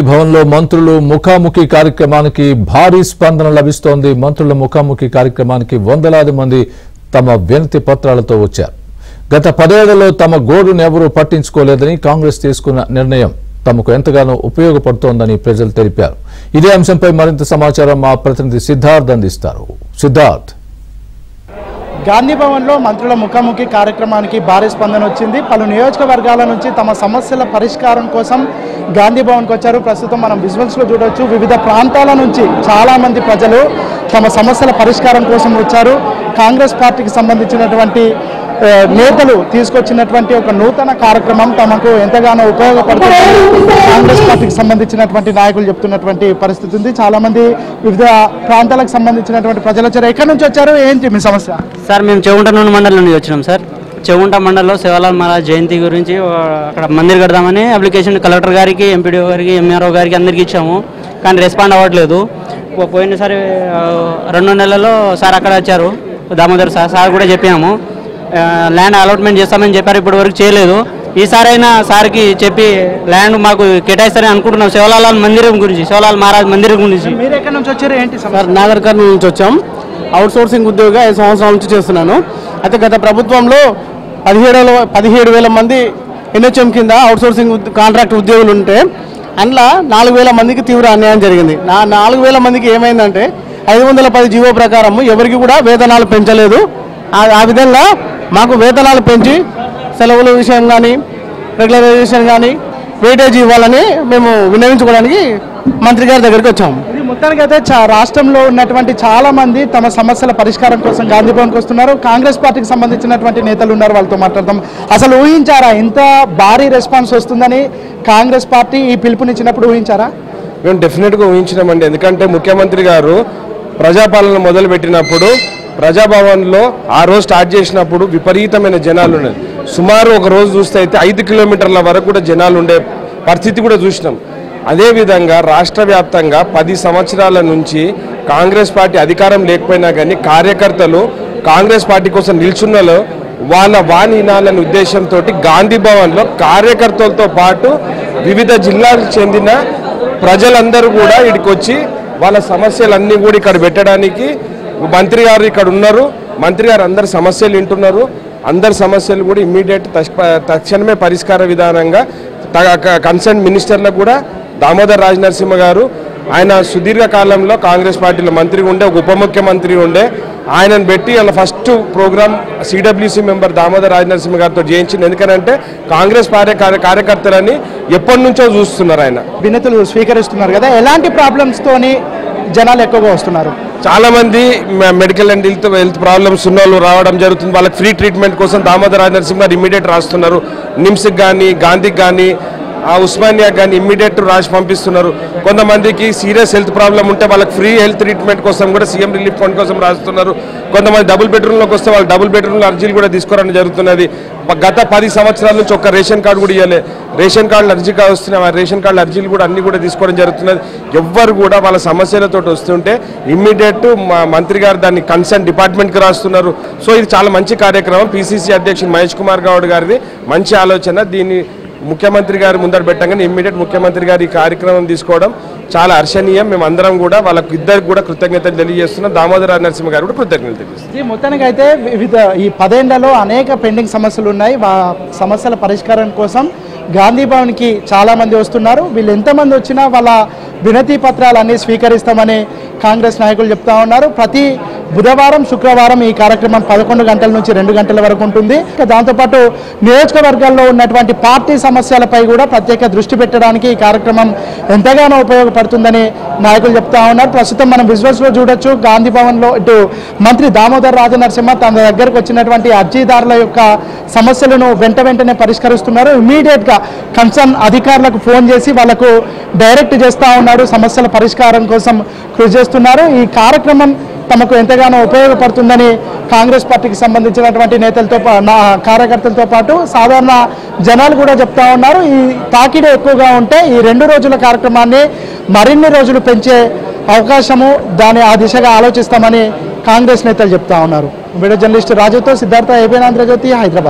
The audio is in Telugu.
ప్రగతి భవన్లో మంత్రులు ముఖాముఖి కార్యక్రమానికి భారీ స్పందన లభిస్తోంది. మంత్రుల ముఖాముఖి కార్యక్రమానికి వందలాది మంది తమ వినతి పత్రాలతో వచ్చారు. గత 10 ఏళ్లలో తమ గోడును ఎవరూ పట్టించుకోలేదని, కాంగ్రెస్ తీసుకున్న నిర్ణయం తమకు ఎంతగానో ఉపయోగపడుతోందని ప్రజలు తెలిపారు. ఇదే అంశంపై మరింత సమాచారం మా ప్రతినిధి సిద్ధార్థ్ అందిస్తారు. సిద్ధార్థ్, గాంధీ భవన్లో మంత్రుల ముఖాముఖి కార్యక్రమానికి భారీ స్పందన వచ్చింది. పలు నియోజకవర్గాల నుంచి తమ సమస్యల పరిష్కారం కోసం గాంధీ భవన్కి వచ్చారు. ప్రస్తుతం మనం విజువల్స్లో చూడవచ్చు. వివిధ ప్రాంతాల నుంచి చాలామంది ప్రజలు తమ సమస్యల పరిష్కారం కోసం వచ్చారు. కాంగ్రెస్ పార్టీకి సంబంధించినటువంటి నేతలు తీసుకొచ్చినటువంటి ఒక నూతన కార్యక్రమం తమకు ఎంతగానో ఉపయోగపడుతుందని కాంగ్రెస్ పార్టీకి సంబంధించినటువంటి నాయకులు చెప్తున్నటువంటి పరిస్థితి ఉంది. చాలా మంది వివిధ ప్రాంతాలకు సంబంధించినటువంటి ప్రజలు వచ్చారు. ఎక్కడి నుంచి వచ్చారు, ఏంటి మీ సమస్య? సార్, మేము చెవుంటనూరు మండలం నుండి వచ్చినాం సార్. చెవుంట మండలంలో శివలాల్ మహారాజ్ జయంతి గురించి అక్కడ మందిర్ కడదామని అప్లికేషన్ కలెక్టర్ గారికి, ఎంపీడీఓ గారికి, ఎంఆర్ఓ గారికి అందరికీ ఇచ్చాము. కానీ రెస్పాండ్ అవ్వట్లేదు. పోయినసారి 2 నెలల్లో సార్ అక్కడ వచ్చారు, దామోదర్ సార్ కూడా చెప్పాము ల్యాండ్ అలాట్మెంట్ చేస్తామని చెప్పారు. ఇప్పటి వరకు చేయలేదు. ఈసారైనా సార్కి చెప్పి ల్యాండ్ మాకు కేటాయిస్తారని అనుకుంటున్నాం. శివలాల్ మందిరం గురించి, శివలాల్ మహారాజ్ మందిరం గురించి. మీరు ఎక్కడి నుంచి వచ్చారు, ఏంటి సార్? నాగర్ కర్నూలు నుంచి వచ్చాం. అవుట్ సోర్సింగ్ ఉద్యోగిగా 5 సంవత్సరాల నుంచి చేస్తున్నాను. అయితే గత ప్రభుత్వంలో 17,000 మంది ఎన్హెచ్ఎం కింద అవుట్ సోర్సింగ్ కాంట్రాక్ట్ ఉద్యోగులు ఉంటే అందులో 4,000 మందికి తీవ్ర అన్యాయం జరిగింది. 4,000 మందికి ఏమైందంటే 510 జీవో ప్రకారం ఎవరికి కూడా వేతనాలు పెంచలేదు. ఆ విధంగా మాకు వేతనాలు పెంచి సెలవుల విషయం కానీ, రెగ్యులరైజేషన్ కానీ వెయిటేజ్ ఇవ్వాలని మేము విన్నవించుకోవడానికి మంత్రి గారి దగ్గరికి వచ్చాము. ఇది మొత్తానికి అయితే రాష్ట్రంలో ఉన్నటువంటి చాలా మంది తమ సమస్యల పరిష్కారం కోసం గాంధీ భవన్కి వస్తున్నారు. కాంగ్రెస్ పార్టీకి సంబంధించినటువంటి నేతలు ఉన్నారు, వాళ్ళతో మాట్లాడతాం. అసలు ఊహించారా ఇంత భారీ రెస్పాన్స్ వస్తుందని? కాంగ్రెస్ పార్టీ ఈ పిలుపునిచ్చినప్పుడు ఊహించారా? మేము డెఫినెట్గా ఊహించినామండి. ఎందుకంటే ముఖ్యమంత్రి గారు ప్రజాపాలన మొదలుపెట్టినప్పుడు ప్రజాభవన్లో ఆ రోజు స్టార్ట్ చేసినప్పుడు విపరీతమైన జనాలు ఉన్నది. సుమారు ఒక రోజు చూస్తే అయితే 5 కిలోమీటర్ల వరకు కూడా జనాలు ఉండే పరిస్థితి కూడా చూసినాం. అదేవిధంగా రాష్ట్ర వ్యాప్తంగా 10 సంవత్సరాల నుంచి కాంగ్రెస్ పార్టీ అధికారం లేకపోయినా కానీ కార్యకర్తలు కాంగ్రెస్ పార్టీ కోసం నిల్చున్నలో వాళ్ళ వాణి వినాలనే ఉద్దేశంతో గాంధీ భవన్లో కార్యకర్తలతో పాటు వివిధ జిల్లాలకు చెందిన ప్రజలందరూ కూడా ఇక్కడికి వచ్చి వాళ్ళ సమస్యలన్నీ కూడా ఇక్కడ పెట్టడానికి మంత్రి గారు ఇక్కడ ఉన్నారు. మంత్రి గారు అందరి సమస్యలు వింటున్నారు. అందరి సమస్యలు కూడా ఇమ్మీడియట్ తక్షణమే పరిష్కార విధానంగా కన్సర్న్ మినిస్టర్లకు కూడా దామోదర్ రాజనరసింహ గారు, ఆయన సుదీర్ఘ కాలంలో కాంగ్రెస్ పార్టీలో మంత్రి ఉండే, ఒక ఉప ముఖ్యమంత్రి ఉండే, ఆయనను పెట్టి వాళ్ళ first program CWC member Damodar Rajanarasimha గారితో చేయించింది. ఎందుకంటే కాంగ్రెస్ కార్యకర్తలని ఎప్పటి నుంచో చూస్తున్నారు. ఆయన వినతులు స్వీకరిస్తున్నారు కదా, ఎలాంటి ప్రాబ్లమ్స్తోని జనాలు ఎక్కువగా వస్తున్నారు? చాలా మంది మెడికల్ అండ్ హెల్త్ ప్రాబ్లమ్స్ ఉన్న వాళ్ళు రావడం జరుగుతుంది. వాళ్ళకి ఫ్రీ ట్రీట్మెంట్ కోసం దామోదర్ రాజనరసింహ గారు ఇమ్మీడియట్ రాస్తున్నారు. నిమ్స్కి కానీ, గాంధీకి కానీ, ఉస్మానియా కానీ ఇమ్మీడియట్ రాసి పంపిస్తున్నారు. కొంతమందికి సీరియస్ హెల్త్ ప్రాబ్లం ఉంటే వాళ్ళకి ఫ్రీ హెల్త్ ట్రీట్మెంట్ కోసం కూడా సీఎం రిలీఫ్ ఫండ్ కోసం రాస్తున్నారు. కొంతమంది డబుల్ బెడ్రూమ్లోకి వస్తే వాళ్ళు డబుల్ బెడ్రూమ్లో అర్జీలు కూడా తీసుకోవడం జరుగుతున్నది. గత 10 సంవత్సరాల నుంచి ఒక్క రేషన్ కార్డు కూడా ఇవ్వలేదు. రేషన్ కార్డులు అర్జీ వస్తున్నాయి. ఆ రేషన్ కార్డుల అర్జీలు కూడా అన్ని కూడా తీసుకోవడం జరుగుతున్నది. ఎవ్వరు కూడా వాళ్ళ సమస్యలతో వస్తుంటే ఇమ్మీడియట్ మంత్రి గారు దాన్ని కన్సర్న్ డిపార్ట్మెంట్కి రాస్తున్నారు. సో ఇది చాలా మంచి కార్యక్రమం. పిసిసి అధ్యక్షుడు మహేష్ కుమార్ గౌడ్ గారిది మంచి ఆలోచన. దీన్ని ముఖ్యమంత్రి గారు ముందర పెట్టగానే ఇమ్మీడియట్ ముఖ్యమంత్రి గారు ఈ కార్యక్రమం తీసుకోవడం చాలా హర్షణీయం. మేము అందరం కూడా వాళ్ళకి ఇద్దరికి కూడా కృతజ్ఞతలు తెలియజేస్తున్నాం. దామోదర్ నరసింహ గారు కూడా కృతజ్ఞతలు తెలియజేస్తున్నాం. మొత్తానికి అయితే వివిధ ఈ 10 ఏళ్లలో అనేక పెండింగ్ సమస్యలు ఉన్నాయి. సమస్యల పరిష్కారం కోసం గాంధీ భవన్కి చాలామంది వస్తున్నారు. వీళ్ళు ఎంతమంది వచ్చినా వాళ్ళ వినతి పత్రాలన్నీ స్వీకరిస్తామని కాంగ్రెస్ నాయకులు చెప్తా ఉన్నారు. ప్రతి బుధవారం, శుక్రవారం ఈ కార్యక్రమం 11 గంటల నుంచి 2 గంటల వరకు ఉంటుంది. దాంతోపాటు నియోజకవర్గాల్లో ఉన్నటువంటి పార్టీ సమస్యలపై కూడా ప్రత్యేక దృష్టి పెట్టడానికి ఈ కార్యక్రమం ఎంతగానో ఉపయోగపడుతుందని నాయకులు చెప్తా ఉన్నారు. ప్రస్తుతం మనం విజువల్స్లో చూడొచ్చు. గాంధీ భవన్లో ఇటు మంత్రి దామోదర్ రాజనరసింహ తన దగ్గరకు వచ్చినటువంటి అర్జీదారుల యొక్క సమస్యలను వెంటనే పరిష్కరిస్తున్నారు. ఇమీడియట్గా కన్సర్న్ అధికారులకు ఫోన్ చేసి వాళ్ళకు డైరెక్ట్ చేస్తూ ఉన్నాడు. సమస్యల పరిష్కారం కోసం కృషి చేస్తున్నారు. ఈ కార్యక్రమం తమకు ఎంతగానో ఉపయోగపడుతుందని కాంగ్రెస్ పార్టీకి సంబంధించినటువంటి నేతలతో కార్యకర్తలతో పాటు సాధారణ జనాలు కూడా చెప్తా ఉన్నారు. ఈ తాకిడి ఎక్కువగా ఉంటే ఈ 2 రోజుల కార్యక్రమాన్ని మరిన్ని రోజులు పెంచే అవకాశము ఆ దిశగా ఆలోచిస్తామని కాంగ్రెస్ నేతలు చెప్తా ఉన్నారు. వీడియో జర్నలిస్ట్ రాజుతో సిద్ధార్థ, ఏబీఎన్ ఆంధ్రజ్యోతి, హైదరాబాద్.